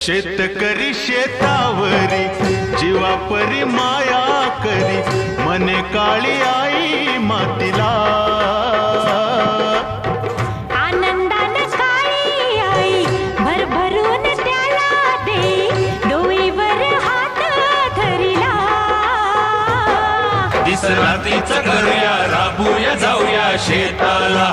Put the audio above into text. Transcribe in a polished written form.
शेतकरी शेतावरी जीवापरी माया करी, मने काळी आई मातीला आनंदाने काळी आई भरभरून त्याला दे, डोईवर हात धरिला. दिस रात्रीच करूया, राबूया जाऊया शेताला.